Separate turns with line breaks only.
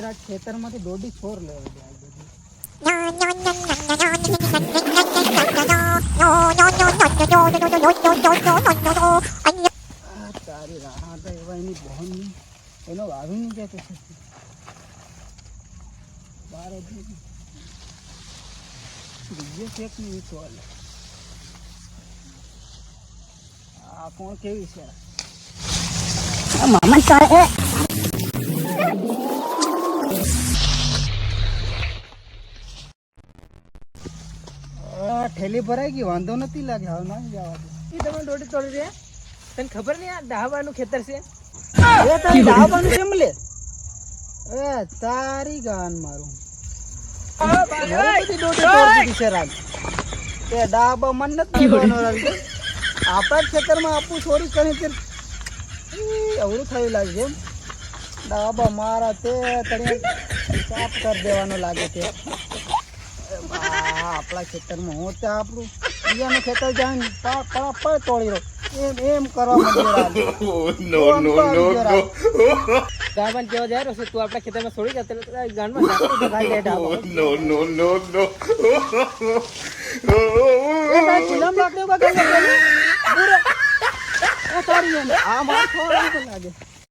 જરા ખેતરમાંથી દોડી છોર લેવા દે તારી રાહ તો એવા એની બહન એનો આવી નહીં જતો બાર બીજો શેક નહીં સોલ આ કોણ કેવી છે મામા ચાલે ઠેલી ભરાઈ ગઈ વાંધો નથી લાગે હવે ના જવા દે
એ તમે દોડી તોડી રહ્યા તને ખબર નહીં આ ડાહાબાનું ખેતર છે
એ તારી ડાબાનું કેમ લે એ તારી ગાન મારું બધી દોડી તોડી છે રાત તે ડાબા મન નથી આપણા જ ખેતરમાં આપું ચોરી કરી તે અવળું થયું લાગે છે ડાબા મારા તે તને સાફ કરી દેવાનો લાગે છે આપણા ખેતરમાં હું ત્યાં આપણું બીજાનું ખેતર જાય ને પડ તોડી રહ્યો એમ કરવા
ડાહાબાન કેવા જાય રહ્યો છે તું આપણા ખેતરમાં છોડી જતો ગાનમાં
ચિલમ લાગડે આ મારા લાગે